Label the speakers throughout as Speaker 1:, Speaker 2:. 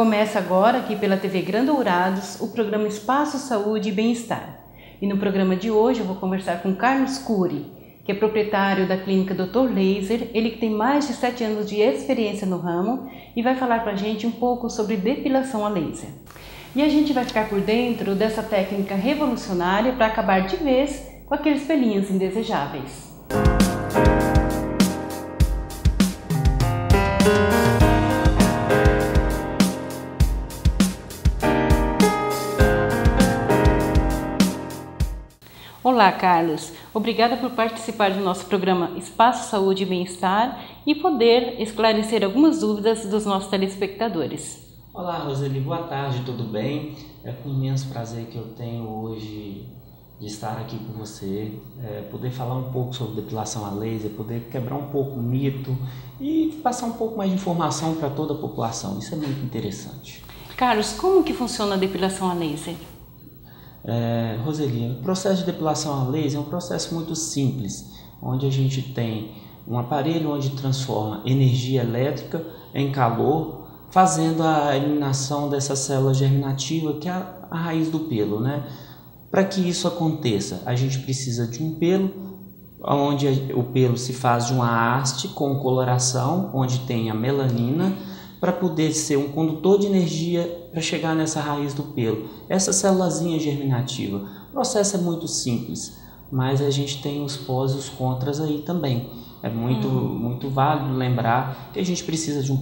Speaker 1: Começa agora aqui pela TV Grandourados o programa Espaço Saúde e Bem-Estar. E no programa de hoje eu vou conversar com Carlos Cury, que é proprietário da clínica Dr. Laser, ele que tem mais de 7 anos de experiência no ramo e vai falar pra gente um pouco sobre depilação a laser. E a gente vai ficar por dentro dessa técnica revolucionária para acabar de vez com aqueles pelinhos indesejáveis. Olá, Carlos. Obrigada por participar do nosso programa Espaço Saúde e Bem-Estar e poder esclarecer algumas dúvidas dos nossos telespectadores.
Speaker 2: Olá, Roseli. Boa tarde, tudo bem? É com imenso prazer que eu tenho hoje de estar aqui com você, poder falar um pouco sobre depilação a laser, poder quebrar um pouco o mito e passar um pouco mais de informação para toda a população. Isso é muito interessante.
Speaker 1: Carlos, como que funciona a depilação a laser?
Speaker 2: Roseli, o processo de depilação a laser é um processo muito simples, onde a gente tem um aparelho onde transforma energia elétrica em calor, fazendo a eliminação dessa célula germinativa que é a raiz do pelo, né? Para que isso aconteça, a gente precisa de um pelo, onde o pelo se faz de uma haste com coloração, onde tem a melanina, para poder ser um condutor de energia para chegar nessa raiz do pelo, essa célulazinha germinativa. O processo é muito simples, mas a gente tem os pós e os contras aí também. É muito válido lembrar que a gente precisa de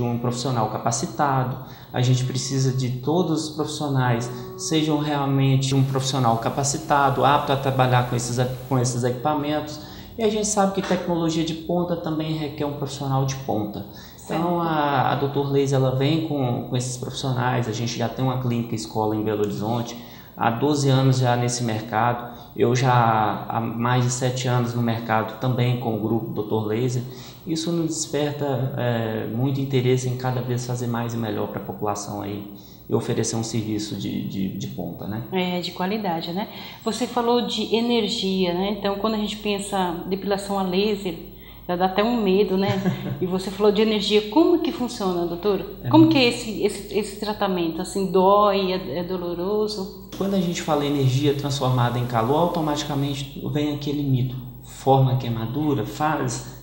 Speaker 2: um profissional capacitado, a gente precisa de todos os profissionais sejam realmente um profissional capacitado, apto a trabalhar com esses equipamentos, e a gente sabe que tecnologia de ponta também requer um profissional de ponta. Então a Dr. Laser ela vem com esses profissionais, a gente já tem uma clínica escola em Belo Horizonte, há 12 anos já nesse mercado, eu já há mais de 7 anos no mercado também com o grupo Dr. Laser. Isso nos desperta muito interesse em cada vez fazer mais e melhor para a população aí e oferecer um serviço de ponta, né?
Speaker 1: De qualidade, né? Você falou de energia, né? Então quando a gente pensa depilação a laser, já dá até um medo, né? E você falou de energia, como que funciona, doutor? Como que é esse tratamento? Assim, dói, é doloroso?
Speaker 2: Quando a gente fala energia transformada em calor, automaticamente vem aquele mito. Forma queimadura,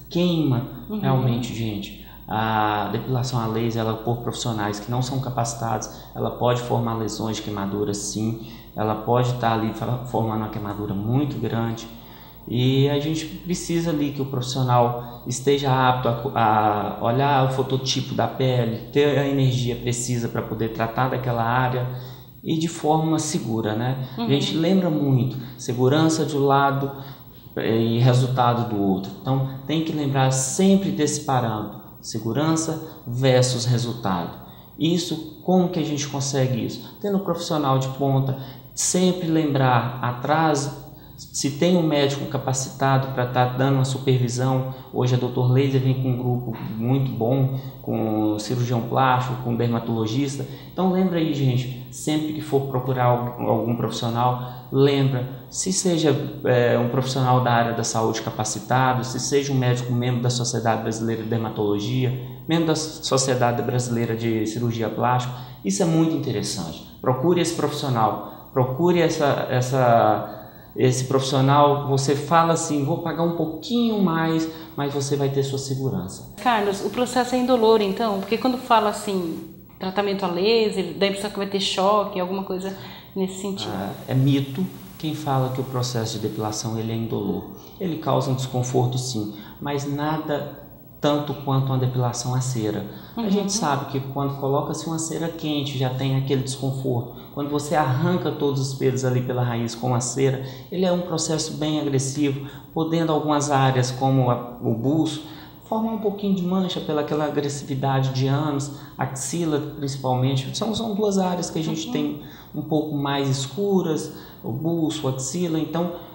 Speaker 2: queima. Realmente, gente, a depilação a laser, ela por profissionais que não são capacitados, ela pode formar lesões de queimadura, sim. Ela pode estar ali formando uma queimadura muito grande. E a gente precisa ali que o profissional esteja apto a olhar o fototipo da pele, ter a energia precisa para poder tratar daquela área e de forma segura, né? A gente lembra muito, segurança de um lado e resultado do outro. Então tem que lembrar sempre desse parâmetro, segurança versus resultado. Isso, como que a gente consegue isso? Tendo um profissional de ponta, sempre lembrar atrás. Se tem um médico capacitado para estar dando uma supervisão, hoje a Dr. Laser vem com um grupo muito bom, com cirurgião plástico, com dermatologista. Então lembra aí, gente, sempre que for procurar algum profissional, lembra, se seja um profissional da área da saúde capacitado, se seja um médico membro da Sociedade Brasileira de Dermatologia, membro da Sociedade Brasileira de Cirurgia Plástica, isso é muito interessante. Procure esse profissional, procure esse profissional, você fala assim, vou pagar um pouquinho mais, mas você vai ter sua segurança.
Speaker 1: Carlos, o processo é indolor então? Porque quando fala assim, tratamento a laser, dá a impressão que vai ter choque, alguma coisa nesse sentido.
Speaker 2: É mito quem fala que o processo de depilação ele é indolor. Ele causa um desconforto sim, mas nada tanto quanto uma depilação a cera. A gente sabe que quando coloca-se uma cera quente já tem aquele desconforto. Quando você arranca todos os pelos ali pela raiz com a cera, ele é um processo bem agressivo, podendo algumas áreas como o buço formar um pouquinho de mancha pelaquela agressividade de anos, axila principalmente. São duas áreas que a gente tem um pouco mais escuras, o buço, a axila, então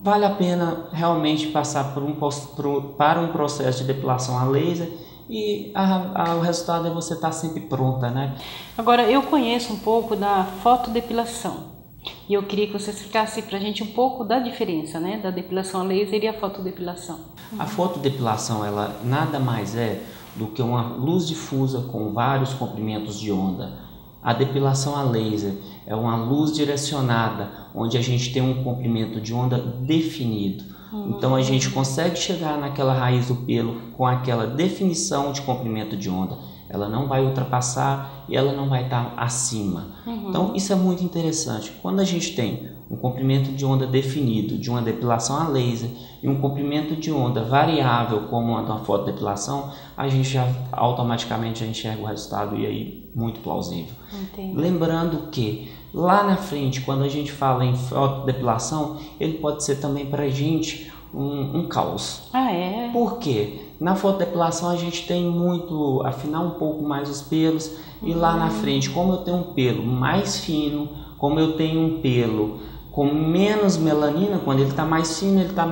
Speaker 2: vale a pena realmente passar para um processo de depilação a laser e o resultado é você estar sempre pronta, né?
Speaker 1: Agora, eu conheço um pouco da fotodepilação e eu queria que você explicasse para a gente um pouco da diferença, né, da depilação a laser e a fotodepilação.
Speaker 2: A fotodepilação, ela nada mais é do que uma luz difusa com vários comprimentos de onda. A depilação a laser é uma luz direcionada, onde a gente tem um comprimento de onda definido. Então a gente consegue chegar naquela raiz do pelo com aquela definição de comprimento de onda. Ela não vai ultrapassar e ela não vai estar acima. Então isso é muito interessante. Quando a gente tem um comprimento de onda definido, de uma depilação a laser, e um comprimento de onda variável, como a de uma fotodepilação, a gente já automaticamente já enxerga o resultado e aí muito plausível.
Speaker 1: Entendi.
Speaker 2: Lembrando que lá na frente, quando a gente fala em fotodepilação, ele pode ser também para a gente um caos.
Speaker 1: Ah, é?
Speaker 2: Por quê? Na fotodepilação a gente tem muito, afinar um pouco mais os pelos, e lá na frente, como eu tenho um pelo mais fino, como eu tenho um pelo com menos melanina, quando ele está mais fino, ele está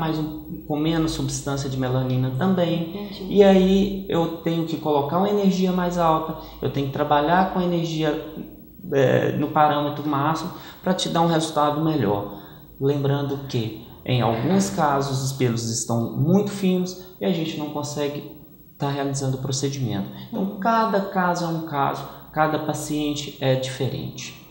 Speaker 2: com menos substância de melanina também.
Speaker 1: Entendi.
Speaker 2: E aí eu tenho que colocar uma energia mais alta, eu tenho que trabalhar com a energia no parâmetro máximo para te dar um resultado melhor. Lembrando que em alguns casos os pelos estão muito finos e a gente não consegue estar realizando o procedimento. Então cada caso é um caso, cada paciente é diferente.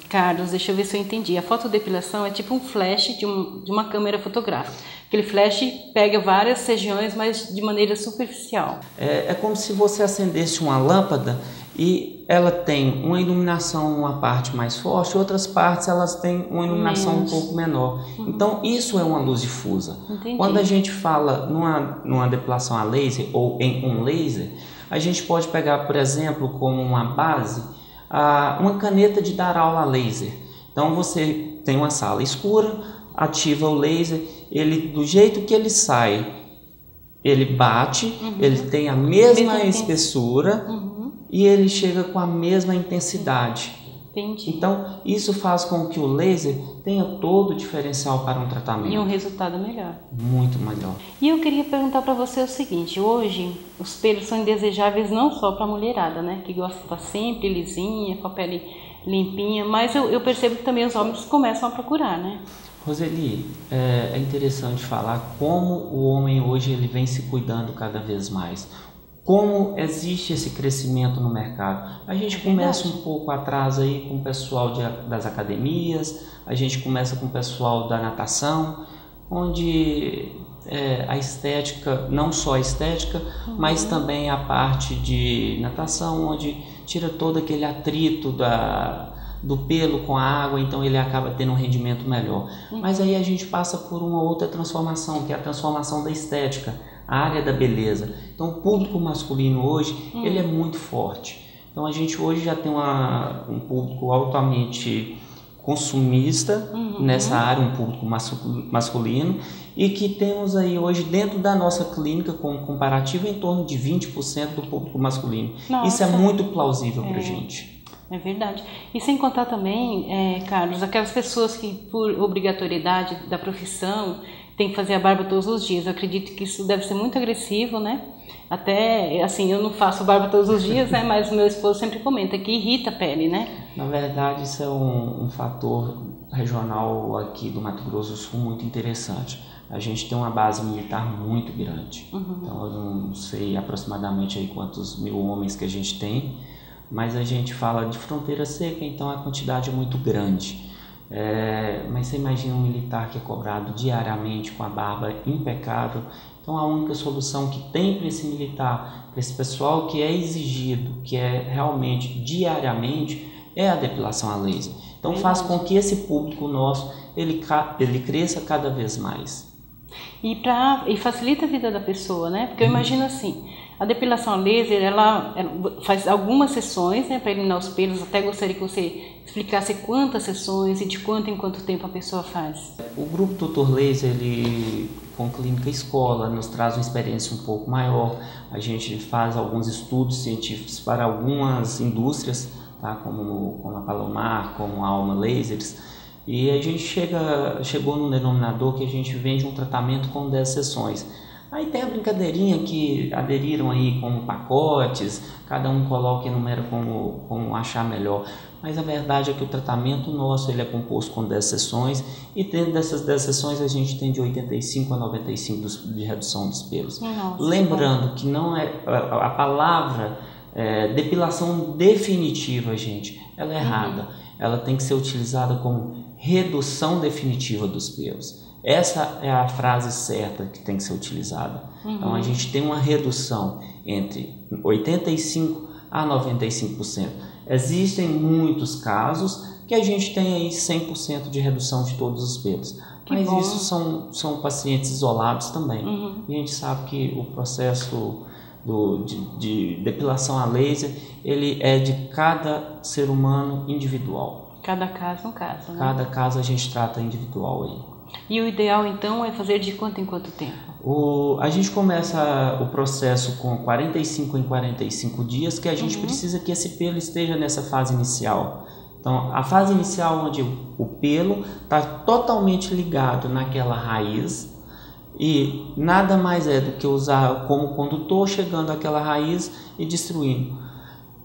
Speaker 1: Carlos, deixa eu ver se eu entendi. A fotodepilação é tipo um flash de uma câmera fotográfica. Aquele flash pega várias regiões, mas de maneira superficial.
Speaker 2: É como se você acendesse uma lâmpada e ela tem uma iluminação numa parte mais forte, outras partes elas têm uma iluminação um pouco menor. Então isso é uma luz difusa.
Speaker 1: Entendi.
Speaker 2: Quando a gente fala numa depilação a laser ou em um laser, a gente pode pegar, por exemplo, como uma base, uma caneta de dar aula a laser. Então você tem uma sala escura, ativa o laser, ele do jeito que ele sai, ele bate, ele tem a mesma espessura e ele chega com a mesma intensidade.
Speaker 1: Entendi.
Speaker 2: Então isso faz com que o laser tenha todo o diferencial para um tratamento.
Speaker 1: E um resultado melhor.
Speaker 2: Muito melhor.
Speaker 1: E eu queria perguntar para você o seguinte: hoje os pelos são indesejáveis não só para a mulherada, né, que gosta de estar sempre lisinha, com a pele limpinha, mas eu percebo que também os homens começam a procurar, né?
Speaker 2: Roseli, é interessante falar como o homem hoje ele vem se cuidando cada vez mais. Como existe esse crescimento no mercado. A gente começa um pouco atrás aí com o pessoal das academias, a gente começa com o pessoal da natação, onde a estética, não só a estética, mas também a parte de natação, onde tira todo aquele atrito do pelo com a água, então ele acaba tendo um rendimento melhor. Mas aí a gente passa por uma outra transformação, que é a transformação da estética, a área da beleza. Então o público masculino hoje, ele é muito forte. Então a gente hoje já tem um público altamente consumista nessa área, um público masculino, e que temos aí hoje dentro da nossa clínica com um comparativo em torno de 20% do público masculino.
Speaker 1: Nossa.
Speaker 2: Isso é muito plausível para a gente.
Speaker 1: É verdade. E sem contar também, Carlos, aquelas pessoas que por obrigatoriedade da profissão tem que fazer a barba todos os dias. Eu acredito que isso deve ser muito agressivo, né? Até, assim, eu não faço barba todos os dias, né? Mas o meu esposo sempre comenta que irrita a pele, né?
Speaker 2: Na verdade, isso é um fator regional aqui do Mato Grosso do Sul muito interessante. A gente tem uma base militar muito grande. Então, eu não sei aproximadamente aí quantos mil homens que a gente tem, mas a gente fala de fronteira seca, então a quantidade é muito grande. Mas você imagina um militar que é cobrado diariamente com a barba impecável. Então a única solução que tem para esse militar, para esse pessoal que é exigido, que é realmente diariamente, é a depilação a laser. Então faz com que esse público nosso ele cresça cada vez mais.
Speaker 1: E facilita a vida da pessoa, né? Porque eu imagino assim, a depilação a laser, ela faz algumas sessões, né, para eliminar os pelos. Até gostaria que você explicasse quantas sessões e de quanto em quanto tempo a pessoa faz.
Speaker 2: O grupo Dr. Laser, ele, com clínica escola, nos traz uma experiência um pouco maior. A gente faz alguns estudos científicos para algumas indústrias, tá, como a Palomar, como a Alma Lasers. E a gente chegou num denominador que a gente vende um tratamento com 10 sessões. Aí tem a brincadeirinha que aderiram aí como pacotes, cada um coloca e enumera como achar melhor. Mas a verdade é que o tratamento nosso ele é composto com 10 sessões e dentro dessas 10 sessões a gente tem de 85 a 95 de redução dos pelos.
Speaker 1: Nossa,
Speaker 2: lembrando que não é a palavra depilação definitiva, gente, ela é errada. Ela tem que ser utilizada como redução definitiva dos pelos. Essa é a frase certa que tem que ser utilizada. Então a gente tem uma redução entre 85 a 95%. Existem muitos casos que a gente tem aí 100% de redução de todos os pelos. Mas isso são pacientes isolados também. E a gente sabe que o processo de depilação a laser, ele é de cada ser humano individual.
Speaker 1: Cada caso é um caso, né?
Speaker 2: Cada caso a gente trata individual aí.
Speaker 1: E o ideal então é fazer de quanto em quanto tempo?
Speaker 2: A gente começa o processo com 45 em 45 dias, que a gente precisa que esse pelo esteja nessa fase inicial. Então, a fase inicial onde o pelo está totalmente ligado naquela raiz e nada mais é do que usar como condutor chegando àquela raiz e destruindo.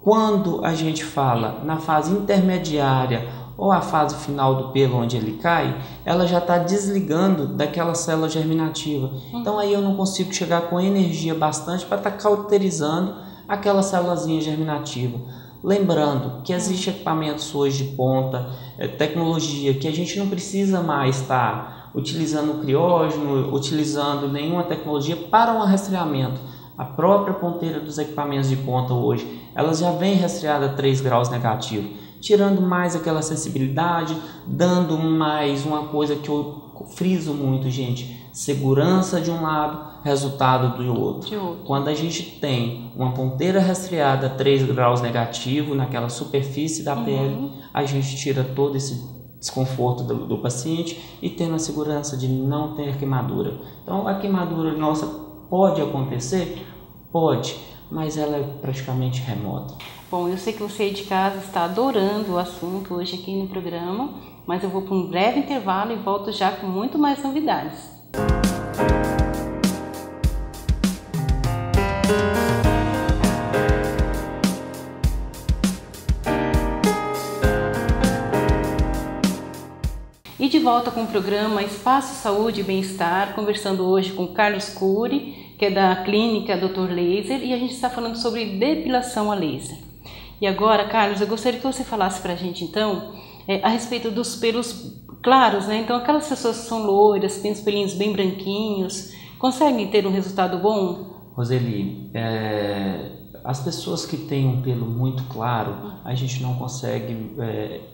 Speaker 2: Quando a gente fala na fase intermediária ou a fase final do pelo onde ele cai, ela já está desligando daquela célula germinativa. Então aí eu não consigo chegar com energia bastante para estar cauterizando aquela célulazinha germinativa. Lembrando que existem equipamentos hoje de ponta, tecnologia, que a gente não precisa mais estar utilizando criógeno, utilizando nenhuma tecnologia para um rastreamento. A própria ponteira dos equipamentos de ponta hoje, elas já vem rastreada a 3 graus negativo, tirando mais aquela sensibilidade, dando mais uma coisa que eu friso muito, gente, segurança de um lado, resultado do outro. Quando a gente tem uma ponteira rastreada a 3 graus negativo naquela superfície da pele, a gente tira todo esse desconforto do paciente e tendo a segurança de não ter queimadura. Então a queimadura nossa pode acontecer? Pode, mas ela é praticamente remota.
Speaker 1: Bom, eu sei que você aí de casa está adorando o assunto hoje aqui no programa, mas eu vou para um breve intervalo e volto já com muito mais novidades. E de volta com o programa Espaço Saúde e Bem-Estar, conversando hoje com Carlos Cury, que é da clínica Dr. Laser, e a gente está falando sobre depilação a laser. E agora, Carlos, eu gostaria que você falasse para a gente, então, a respeito dos pelos claros, né? Então, aquelas pessoas que são loiras, têm os pelinhos bem branquinhos, conseguem ter um resultado bom?
Speaker 2: Roseli, as pessoas que têm um pelo muito claro, a gente não consegue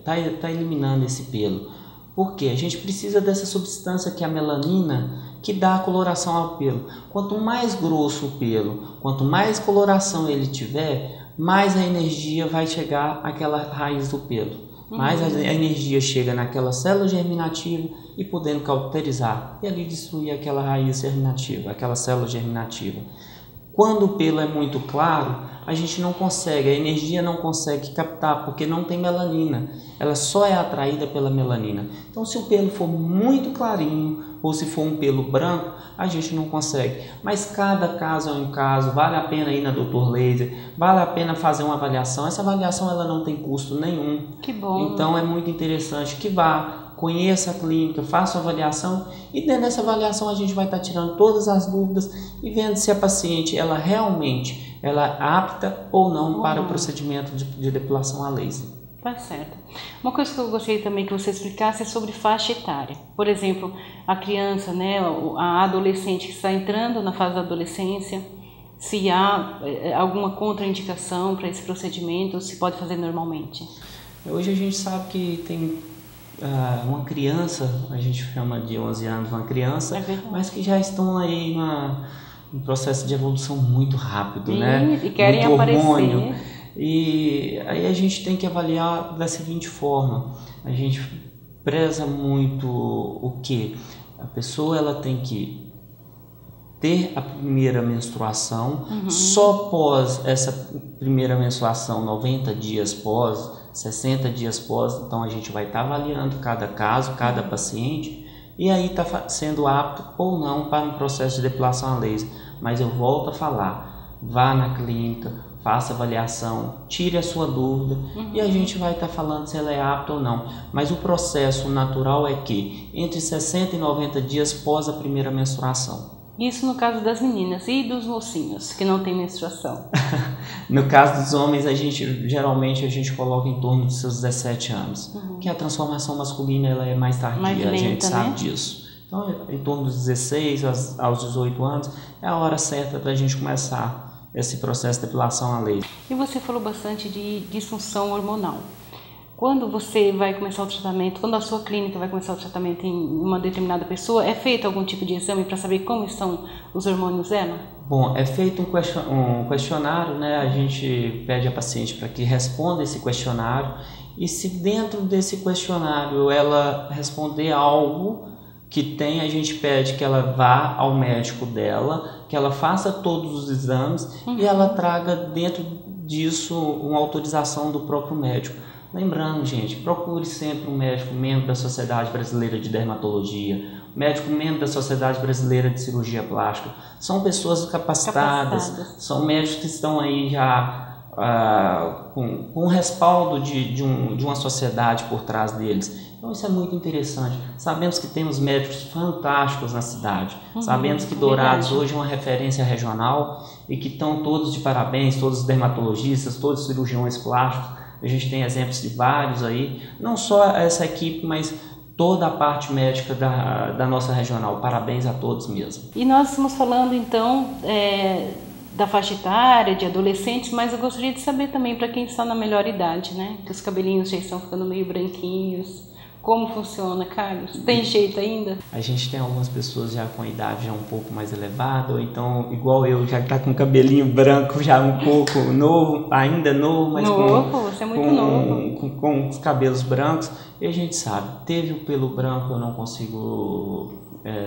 Speaker 2: tá eliminando esse pelo. Por quê? A gente precisa dessa substância que é a melanina, que dá a coloração ao pelo. Quanto mais grosso o pelo, quanto mais coloração ele tiver, mais a energia vai chegar àquela raiz do pelo. Mais a energia chega naquela célula germinativa e podendo cauterizar e ali destruir aquela raiz germinativa, aquela célula germinativa. Quando o pelo é muito claro, a gente não consegue, a energia não consegue captar, porque não tem melanina. Ela só é atraída pela melanina. Então, se o pelo for muito clarinho, ou se for um pelo branco, a gente não consegue. Mas cada caso é um caso, vale a pena ir na Dr. Laser, vale a pena fazer uma avaliação. Essa avaliação ela não tem custo nenhum.
Speaker 1: Que bom!
Speaker 2: Então, é muito interessante que vá, conheça a clínica, faça uma avaliação e dentro dessa avaliação a gente vai estar tirando todas as dúvidas e vendo se a paciente ela realmente é apta ou não para o procedimento de depilação a laser.
Speaker 1: Tá certo. Uma coisa que eu gostaria também que você explicasse é sobre faixa etária. Por exemplo, a criança, né, a adolescente que está entrando na fase da adolescência, se há alguma contraindicação para esse procedimento ou se pode fazer normalmente?
Speaker 2: Hoje a gente sabe que tem uma criança, a gente chama de 11 anos uma criança, mas que já estão aí um processo de evolução muito rápido, né?
Speaker 1: E querem
Speaker 2: muito
Speaker 1: aparecer.
Speaker 2: Hormônio. E aí a gente tem que avaliar da seguinte forma: a gente preza muito o que? A pessoa ela tem que ter a primeira menstruação, só pós essa primeira menstruação, 90 dias pós, 60 dias pós, então a gente vai estar avaliando cada caso, cada paciente, e aí está sendo apto ou não para um processo de depilação a laser. Mas eu volto a falar, vá na clínica, faça avaliação, tire a sua dúvida e a gente vai estar falando se ela é apta ou não. Mas o processo natural é que entre 60 e 90 dias pós a primeira menstruação.
Speaker 1: Isso no caso das meninas e dos mocinhos que não têm menstruação.
Speaker 2: No caso dos homens, geralmente a gente coloca em torno dos seus 17 anos, que a transformação masculina ela é mais tardia,
Speaker 1: Mais lenta,
Speaker 2: a gente sabe
Speaker 1: né?
Speaker 2: disso. Então, em torno dos 16 aos 18 anos é a hora certa para a gente começar esse processo de depilação a laser.
Speaker 1: E você falou bastante de disfunção hormonal. Quando você vai começar o tratamento, quando a sua clínica vai começar o tratamento em uma determinada pessoa, é feito algum tipo de exame para saber como estão os hormônios dela?
Speaker 2: Bom, é feito um questionário, né? A gente pede a paciente para que responda esse questionário e se dentro desse questionário ela responder algo que tem, a gente pede que ela vá ao médico dela, que ela faça todos os exames e ela traga dentro disso uma autorização do próprio médico. Lembrando, gente, procure sempre um médico membro da Sociedade Brasileira de Dermatologia, médico membro da Sociedade Brasileira de Cirurgia Plástica. São pessoas capacitadas. São médicos que estão aí já com o respaldo de uma sociedade por trás deles. Então isso é muito interessante. Sabemos que temos médicos fantásticos na cidade. Sabemos que Dourados hoje é uma referência regional e que estão todos de parabéns, todos os dermatologistas, todos os cirurgiões plásticos. A gente tem exemplos de vários aí, não só essa equipe, mas toda a parte médica da nossa regional. Parabéns a todos mesmo.
Speaker 1: E nós estamos falando então da faixa etária, de adolescentes, mas eu gostaria de saber também para quem está na melhor idade, né? Que os cabelinhos já estão ficando meio branquinhos. Como funciona, Carlos? Tem jeito ainda?
Speaker 2: A gente tem algumas pessoas já com a idade já um pouco mais elevada, ou então, igual eu, já está com o cabelinho branco já um pouco novo, ainda novo, mas
Speaker 1: você é muito novo.
Speaker 2: Com os cabelos brancos. E a gente sabe, teve o pelo branco, eu não consigo...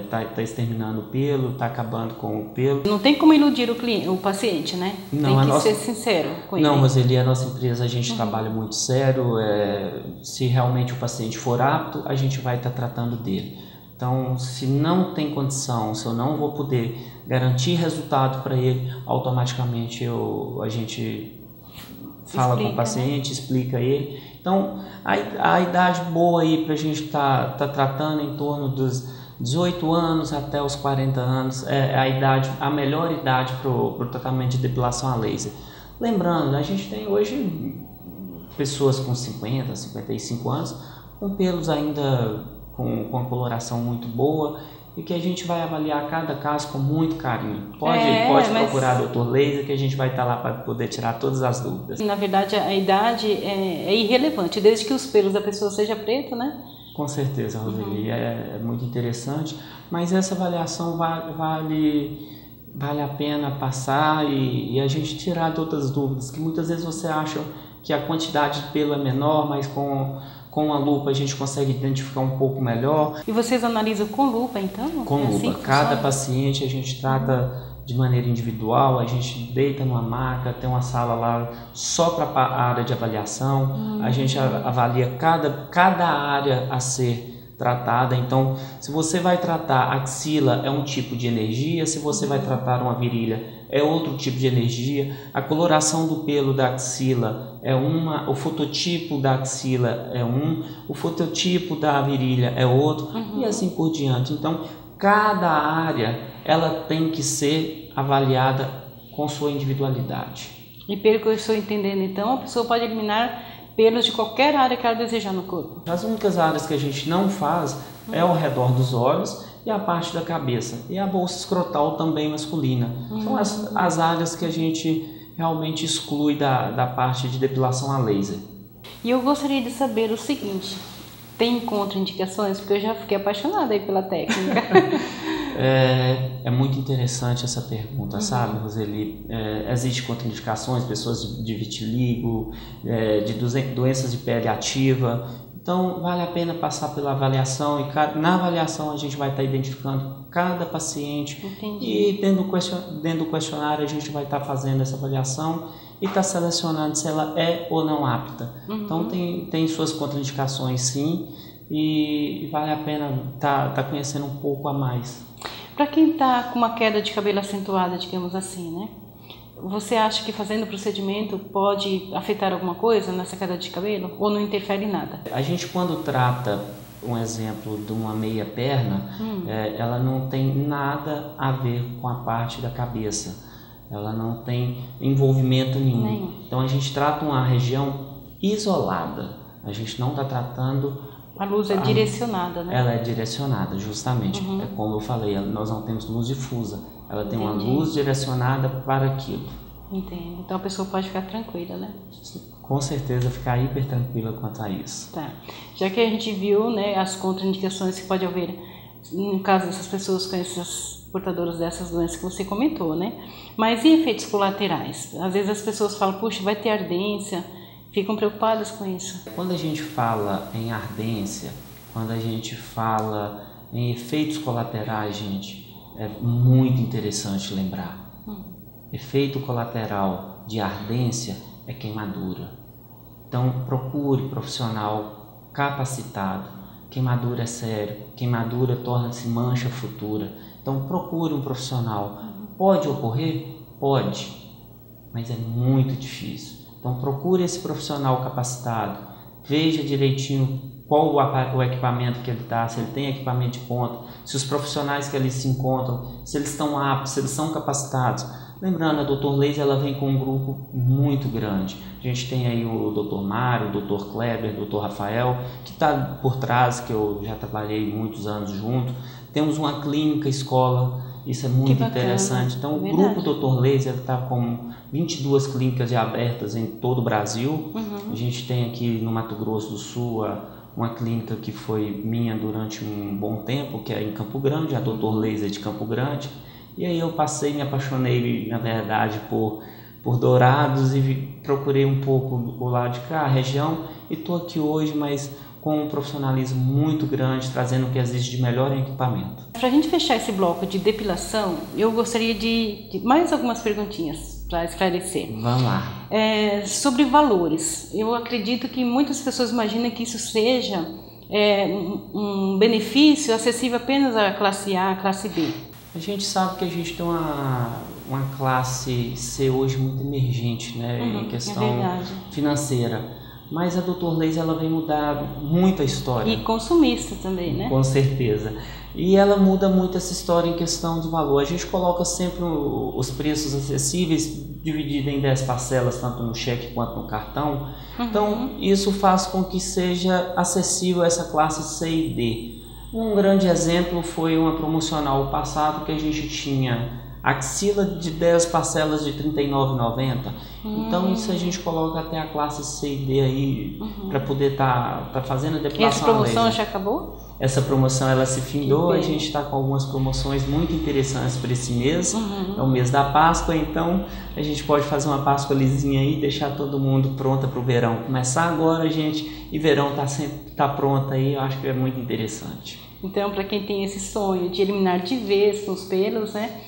Speaker 2: tá exterminando o pelo, tá acabando com o pelo.
Speaker 1: Não tem como iludir o paciente, né?
Speaker 2: Não,
Speaker 1: tem que ser sincero com ele.
Speaker 2: Não, Roseli, a nossa empresa, a gente trabalha muito sério. Se realmente o paciente for apto, a gente vai estar tratando dele. Então, se não tem condição, se eu não vou poder garantir resultado para ele, automaticamente a gente fala com o paciente, explica ele. Então, a idade boa aí para a gente tá tratando em torno dos 18 anos até os 40 anos é a melhor idade para o tratamento de depilação a laser. Lembrando, a gente tem hoje pessoas com 50, 55 anos, com pelos ainda com uma coloração muito boa e que a gente vai avaliar cada caso com muito carinho. Pode procurar o Dr. Laser que a gente vai estar lá para poder tirar todas as dúvidas.
Speaker 1: Na verdade, a idade é irrelevante, desde que os pelos da pessoa sejam pretos, né?
Speaker 2: Com certeza, Roseli, é muito interessante, mas essa avaliação vale a pena passar e a gente tirar de outras dúvidas, que muitas vezes você acha que a quantidade de pelo é menor, mas com a lupa a gente consegue identificar um pouco melhor.
Speaker 1: E vocês analisam com lupa, então?
Speaker 2: Com lupa. Assim cada paciente a gente trata de maneira individual, a gente deita numa maca, tem uma sala lá só para a área de avaliação, a gente avalia cada área a ser tratada. Então, se você vai tratar a axila, é um tipo de energia, se você vai tratar uma virilha, é outro tipo de energia, a coloração do pelo da axila é uma, o fototipo da axila é o fototipo da virilha é outro, e assim por diante. Então, cada área ela tem que ser avaliada com sua individualidade.
Speaker 1: E pelo que eu estou entendendo, então, a pessoa pode eliminar pelos de qualquer área que ela desejar no corpo?
Speaker 2: As únicas áreas que a gente não faz é ao redor dos olhos e a parte da cabeça. E a bolsa escrotal também masculina. São as áreas que a gente realmente exclui da parte de depilação a laser.
Speaker 1: E eu gostaria de saber o seguinte, tem contraindicações? Porque eu já fiquei apaixonada aí pela técnica.
Speaker 2: É muito interessante essa pergunta, sabe, Roseli? Existem contraindicações, pessoas de vitiligo, de doenças de pele ativa. Então, vale a pena passar pela avaliação e na avaliação a gente vai estar identificando cada paciente.
Speaker 1: Entendi.
Speaker 2: E dentro do questionário a gente vai estar fazendo essa avaliação e está selecionando se ela é ou não apta. Então, tem suas contraindicações, sim. e vale a pena tá conhecendo um pouco a mais.
Speaker 1: Para quem está com uma queda de cabelo acentuada, digamos assim, né? Você acha que fazendo o procedimento pode afetar alguma coisa nessa queda de cabelo ou não interfere em nada?
Speaker 2: A gente, quando trata um exemplo de uma meia perna, ela não tem nada a ver com a parte da cabeça, ela não tem envolvimento nenhum. Então a gente trata uma região isolada, a gente não está tratando...
Speaker 1: A luz é direcionada, né?
Speaker 2: Ela é direcionada, justamente. É como eu falei, nós não temos luz difusa, ela tem uma luz direcionada para aquilo.
Speaker 1: Entendo. Então a pessoa pode ficar tranquila, né?
Speaker 2: Com certeza, ficar hiper tranquila quanto a isso.
Speaker 1: Tá. Já que a gente viu, né, as contraindicações que pode haver no caso dessas pessoas com essas portadoras dessas doenças que você comentou, né? Mas e efeitos colaterais? Às vezes as pessoas falam, puxa, vai ter ardência, ficam preocupadas com isso.
Speaker 2: Quando a gente fala em ardência, quando a gente fala em efeitos colaterais, gente, é muito interessante lembrar. Efeito colateral de ardência é queimadura. Então procure profissional capacitado. Queimadura é sério, queimadura torna-se mancha futura. Então procure um profissional. Pode ocorrer? Pode, mas é muito difícil. Então procure esse profissional capacitado. Veja direitinho qual o equipamento que ele está, se ele tem equipamento de ponta, se os profissionais que ali se encontram, se eles estão aptos, se eles são capacitados. Lembrando, a Dr. Laser ela vem com um grupo muito grande. A gente tem aí o Dr. Mário, o Dr. Kleber, o Dr. Rafael, que está por trás, que eu já trabalhei muitos anos junto. Temos uma clínica, escola, isso é muito interessante. Então, o grupo Dr. Laser está com 22 clínicas abertas em todo o Brasil. A gente tem aqui no Mato Grosso do Sul uma clínica que foi minha durante um bom tempo, que é em Campo Grande, a Dr. Laser de Campo Grande. E aí eu me apaixonei, na verdade, por Dourados e procurei um pouco o lado de cá, a região, e estou aqui hoje, mas com um profissionalismo muito grande, trazendo o que existe de melhor em equipamento.
Speaker 1: Para a gente fechar esse bloco de depilação, eu gostaria de mais algumas perguntinhas para esclarecer.
Speaker 2: Vamos lá.
Speaker 1: Sobre valores, eu acredito que muitas pessoas imaginam que isso seja um benefício acessível apenas à classe A, à classe B.
Speaker 2: A gente sabe que a gente tem uma classe C hoje muito emergente, né, em questão financeira. Mas a Dr. Laser ela vem mudar muito a história.
Speaker 1: E consumista também, né?
Speaker 2: Com certeza. E ela muda muito essa história em questão de valor. A gente coloca sempre os preços acessíveis, dividido em 10 parcelas, tanto no cheque quanto no cartão. Então, isso faz com que seja acessível essa classe C e D. Um grande exemplo foi uma promocional passado que a gente tinha axila de 10 parcelas de R$ 39,90. Então isso a gente coloca até a classe C e D aí para poder tá fazendo a depilação.
Speaker 1: Essa promoção já acabou?
Speaker 2: Essa promoção ela se findou, a gente está com algumas promoções muito interessantes para esse mês. É o mês da Páscoa, então a gente pode fazer uma Páscoa lisinha aí e deixar todo mundo pronta para o verão. Começar agora, gente, e verão tá pronto aí, eu acho que é muito interessante.
Speaker 1: Então, para quem tem esse sonho de eliminar de vez com os pelos, né?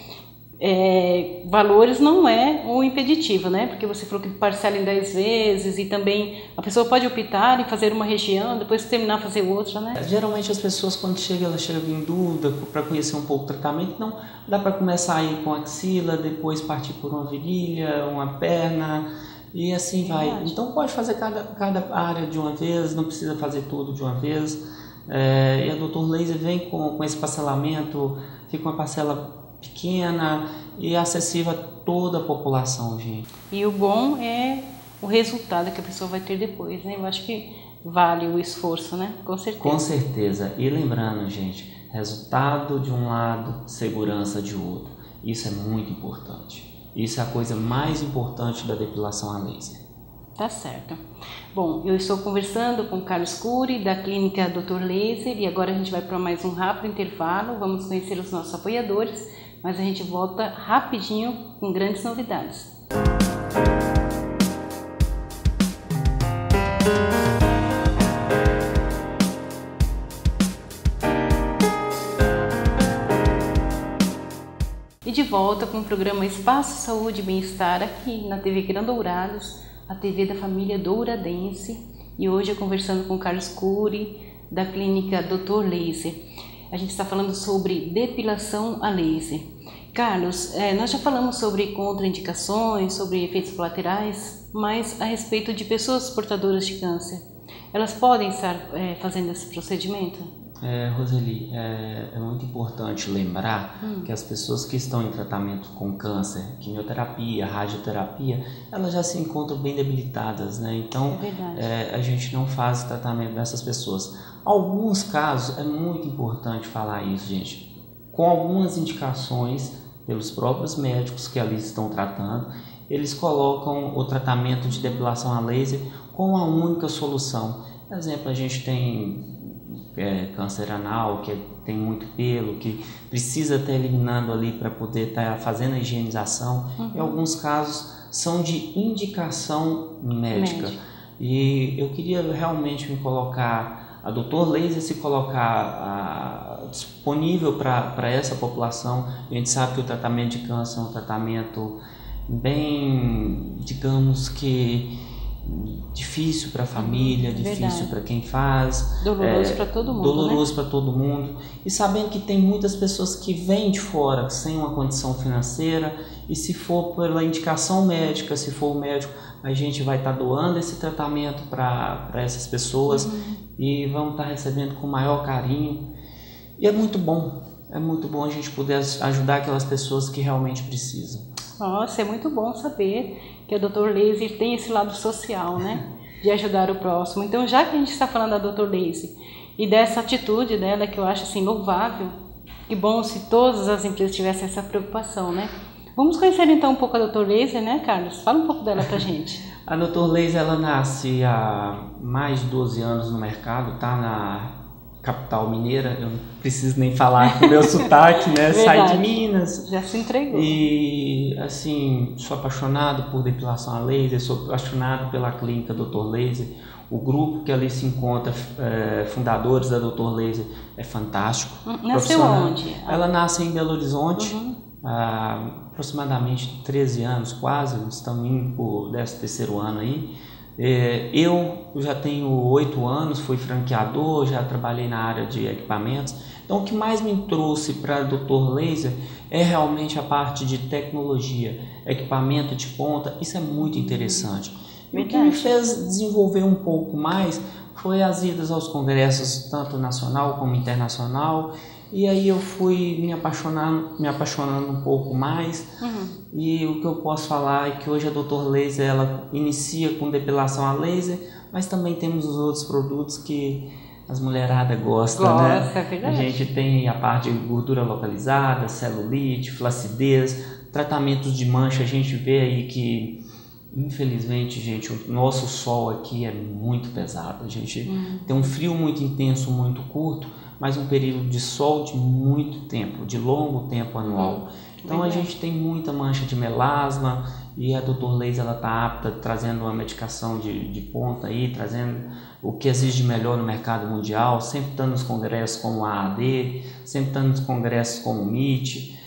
Speaker 1: Valores não é um impeditivo, né? Porque você falou que parcela em 10 vezes e também a pessoa pode optar em fazer uma região, depois terminar a fazer outra, né?
Speaker 2: Geralmente as pessoas quando chegam, elas chegam em dúvida para conhecer um pouco o tratamento, então dá para começar aí com axila, depois partir por uma virilha, uma perna e assim vai. Então pode fazer cada área de uma vez, não precisa fazer tudo de uma vez. E a Dr. Laser vem com esse parcelamento, fica uma parcela pequena e acessível a toda a população, gente.
Speaker 1: E o bom é o resultado que a pessoa vai ter depois, né? Eu acho que vale o esforço, né? Com certeza.
Speaker 2: Com certeza. E lembrando, gente, resultado de um lado, segurança de outro. Isso é muito importante. Isso é a coisa mais importante da depilação a laser.
Speaker 1: Tá certo. Bom, eu estou conversando com o Carlos Cury, da clínica Dr. Laser, e agora a gente vai para mais um rápido intervalo, vamos conhecer os nossos apoiadores, mas a gente volta rapidinho com grandes novidades. E de volta com o programa Espaço Saúde e Bem-Estar aqui na TV Grande Dourados, a TV da família douradense, e hoje eu conversando com Carlos Cury, da clínica Dr. Laser. A gente está falando sobre depilação a laser. Carlos, nós já falamos sobre contraindicações, sobre efeitos colaterais, mas a respeito de pessoas portadoras de câncer, elas podem estar fazendo esse procedimento?
Speaker 2: Roseli, é muito importante lembrar que as pessoas que estão em tratamento com câncer, quimioterapia, radioterapia, elas já se encontram bem debilitadas, né? Então, a gente não faz tratamento dessas pessoas. Alguns casos, é muito importante falar isso, gente, com algumas indicações pelos próprios médicos que ali estão tratando, eles colocam o tratamento de depilação a laser como a única solução. Por exemplo, a gente tem câncer anal, que tem muito pelo, que precisa estar eliminando ali para poder estar fazendo a higienização. Em alguns casos são de indicação médica. E eu queria realmente me colocar, a Dr. Laser se colocar disponível para essa população. A gente sabe que o tratamento de câncer é um tratamento bem, digamos que difícil para a família, difícil para quem faz,
Speaker 1: doloroso para todo mundo,
Speaker 2: doloroso para todo mundo, e sabendo que tem muitas pessoas que vêm de fora sem uma condição financeira, e se for pela indicação médica, se for o médico, a gente vai estar doando esse tratamento para essas pessoas e vão estar recebendo com o maior carinho, e é muito bom a gente poder ajudar aquelas pessoas que realmente precisam.
Speaker 1: Nossa, é muito bom saber que a Dr. Laser tem esse lado social, né? De ajudar o próximo. Então, já que a gente está falando da Dr. Laser e dessa atitude dela, que eu acho assim louvável, que bom se todas as empresas tivessem essa preocupação, né? Vamos conhecer então um pouco a Dr. Laser, né, Carlos? Fala um pouco dela pra gente.
Speaker 2: A Dr. Laser, ela nasce há mais de 12 anos no mercado, tá na capital mineira, eu não preciso nem falar com o meu sotaque, né? Sai de Minas.
Speaker 1: Já se entregou.
Speaker 2: E, assim, sou apaixonado por depilação a laser, sou apaixonado pela clínica Dr. Laser. O grupo que ali se encontra, fundadores da Dr. Laser, é fantástico.
Speaker 1: Nasceu onde?
Speaker 2: Ela nasce em Belo Horizonte, há aproximadamente 13 anos, quase, estamos indo por 13º ano aí. Eu já tenho 8 anos, fui franqueador, já trabalhei na área de equipamentos. Então, o que mais me trouxe para Dr. Laser é realmente a parte de tecnologia, equipamento de ponta. Isso é muito interessante. E o que me fez desenvolver um pouco mais foi as idas aos congressos, tanto nacional como internacional. E aí eu fui me apaixonando um pouco mais. E o que eu posso falar é que hoje a Dr. Laser, ela inicia com depilação a laser, mas também temos os outros produtos que as mulheradas gostam, né?
Speaker 1: É verdade.
Speaker 2: A gente tem a parte de gordura localizada, celulite, flacidez, tratamentos de mancha. A gente vê aí que, infelizmente, gente, o nosso sol aqui é muito pesado. A gente tem um frio muito intenso, muito curto, mas um período de sol de muito tempo, de longo tempo anual. Então a gente tem muita mancha de melasma e a Dr. Laser, ela está apta, trazendo uma medicação de ponta aí, trazendo o que existe de melhor no mercado mundial, sempre estando nos congressos como a AAD, sempre estando nos congressos como o MIT.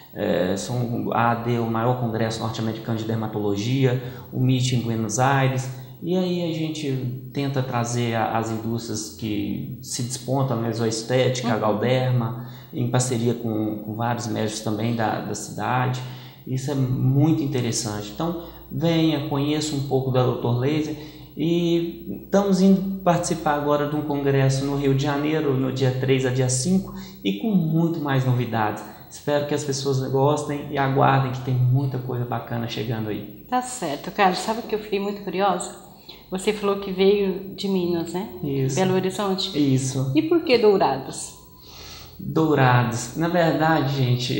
Speaker 2: A AAD é o maior congresso norte-americano de dermatologia, o MIT em Buenos Aires. E aí a gente tenta trazer as indústrias que se despontam, a Mesoestética, a Galderma, em parceria com vários médicos também da cidade. Isso é muito interessante. Então, venha, conheça um pouco da Dr. Laser. E estamos indo participar agora de um congresso no Rio de Janeiro, no dia 3 a dia 5, e com muito mais novidades. Espero que as pessoas gostem e aguardem, que tem muita coisa bacana chegando aí.
Speaker 1: Tá certo, Carlos. Sabe o que eu fiquei muito curiosa? Você falou que veio de Minas, né?
Speaker 2: Isso.
Speaker 1: Belo Horizonte?
Speaker 2: Isso.
Speaker 1: E por que Dourados?
Speaker 2: Dourados. Na verdade, gente,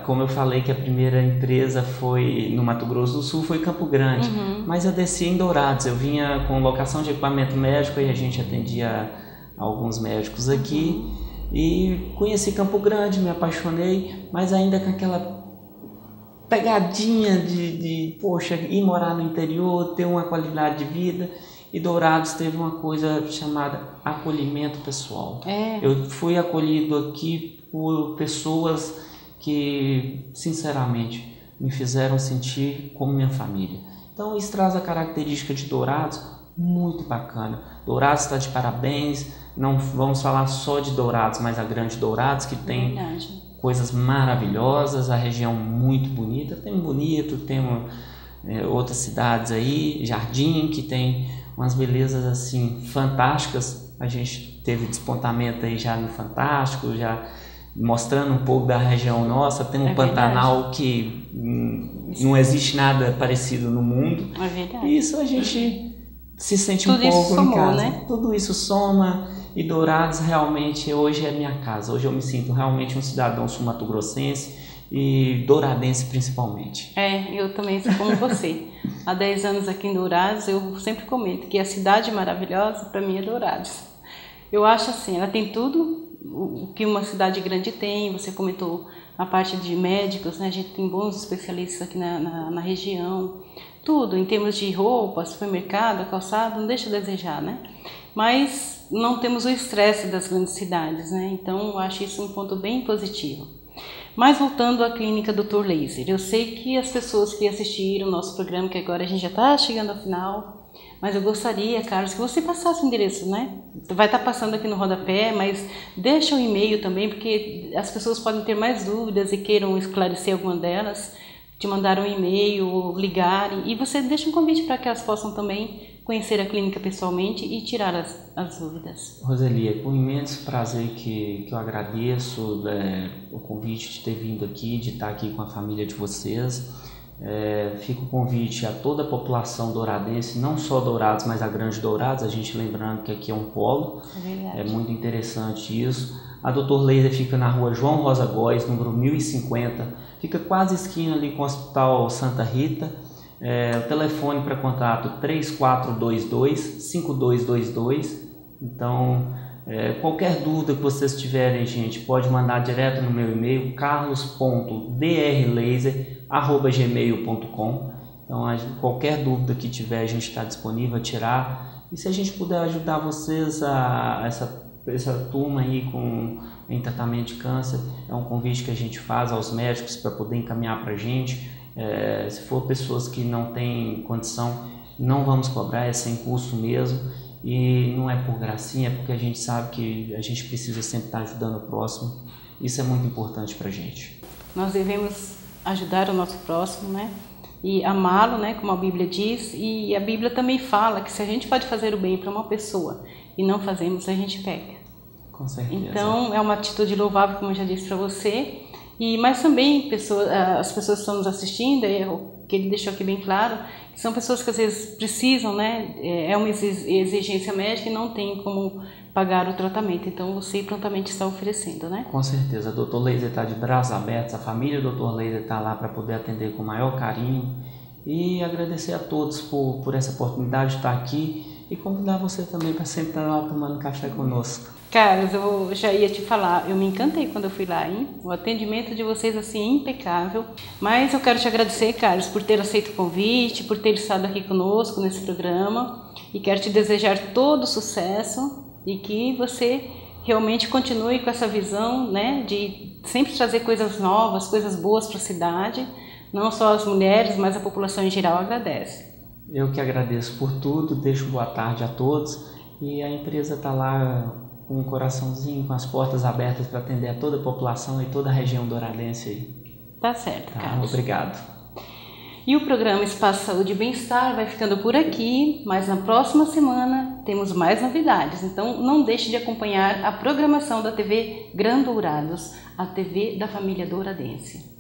Speaker 2: como eu falei que a primeira empresa foi no Mato Grosso do Sul, foi Campo Grande. Mas eu desci em Dourados. Eu vinha com locação de equipamento médico e a gente atendia alguns médicos aqui. E conheci Campo Grande, me apaixonei, mas ainda com aquela pegadinha poxa, ir morar no interior, ter uma qualidade de vida. E Dourados teve uma coisa chamada acolhimento pessoal. Eu fui acolhido aqui por pessoas que, sinceramente, me fizeram sentir como minha família. Então isso traz a característica de Dourados muito bacana. Dourados está de parabéns, Não vamos falar só de Dourados, mas a Grande Dourados, que tem coisas maravilhosas, a região muito bonita. Tem Bonito, tem outras cidades aí, Jardim, que tem umas belezas assim fantásticas. A gente teve despontamento aí já no Fantástico, já mostrando um pouco da região nossa. Tem um Pantanal que não existe nada parecido no mundo.
Speaker 1: É verdade.
Speaker 2: E isso a gente se sente um pouco em casa. Né? Tudo isso soma, e Dourados realmente hoje é minha casa. Hoje eu me sinto realmente um cidadão sul-mato-grossense e douradense principalmente.
Speaker 1: Eu também sou como você. Há 10 anos aqui em Dourados, eu sempre comento que a cidade maravilhosa para mim é Dourados. Eu acho assim, ela tem tudo o que uma cidade grande tem. Você comentou a parte de médicos, né? A gente tem bons especialistas aqui na região. Tudo, em termos de roupa, supermercado, calçado, não deixa a desejar, né? Mas não temos o estresse das grandes cidades, né? Então, eu acho isso um ponto bem positivo. Mas voltando à clínica Dr. Laser, eu sei que as pessoas que assistiram o nosso programa, que agora a gente já está chegando ao final, mas eu gostaria, Carlos, que você passasse o endereço, né? Vai estar passando aqui no rodapé, mas deixa um e-mail também, porque as pessoas podem ter mais dúvidas e queiram esclarecer alguma delas, te mandar um e-mail ou ligar, e você deixa um convite para que elas possam também conhecer a clínica pessoalmente e tirar as dúvidas.
Speaker 2: Roseli, é com imenso prazer que eu agradeço o convite de ter vindo aqui, de estar aqui com a família de vocês. Fica o convite a toda a população douradense, não só Dourados, mas a Grande Dourados, a gente lembrando que aqui é um polo, é muito interessante isso. A Dr. Laser fica na rua João Rosa Góes, número 1050, fica quase esquina ali com o Hospital Santa Rita. O telefone para contato 3422-5222. Então, qualquer dúvida que vocês tiverem, gente, pode mandar direto no meu e-mail, carlos.drlaser@gmail.com. Então, qualquer dúvida que tiver, a gente está disponível a tirar. E se a gente puder ajudar vocês essa turma aí em tratamento de câncer, é um convite que a gente faz aos médicos para poder encaminhar para a gente. Se for pessoas que não têm condição, não vamos cobrar, é sem custo mesmo, e não é por gracinha, é porque a gente sabe que a gente precisa sempre estar ajudando o próximo. Isso é muito importante para a gente.
Speaker 1: Nós devemos ajudar o nosso próximo, né? E amá-lo, né? Como a Bíblia diz, e a Bíblia também fala que se a gente pode fazer o bem para uma pessoa e não fazemos, a gente peca.
Speaker 2: Com certeza.
Speaker 1: Então é uma atitude louvável, como eu já disse para você. Mas também as pessoas que estão nos assistindo, o que ele deixou aqui bem claro, que são pessoas que às vezes precisam, né? É uma exigência médica e não tem como pagar o tratamento. Então você prontamente está oferecendo, né?
Speaker 2: Com certeza. A Dr. Laser está de braços abertos, a família do Dr. Laser está lá para poder atender com o maior carinho. E agradecer a todos por essa oportunidade de estar aqui e convidar você também para sempre estar lá tomando café conosco.
Speaker 1: Carlos, eu já ia te falar, eu me encantei quando eu fui lá, hein? O atendimento de vocês, assim, é impecável. Mas eu quero te agradecer, Carlos, por ter aceito o convite, por ter estado aqui conosco nesse programa. E quero te desejar todo sucesso e que você realmente continue com essa visão, né? De sempre trazer coisas novas, coisas boas para a cidade. Não só as mulheres, mas a população em geral agradece.
Speaker 2: Eu que agradeço por tudo, deixo boa tarde a todos. E a empresa está lá com um coraçãozinho, com as portas abertas para atender a toda a população e toda a região douradense aí.
Speaker 1: Tá certo, Carlos.
Speaker 2: Obrigado.
Speaker 1: E o programa Espaço Saúde e Bem-Estar vai ficando por aqui, mas na próxima semana temos mais novidades. Então não deixe de acompanhar a programação da TV Grande Dourados, a TV da família douradense.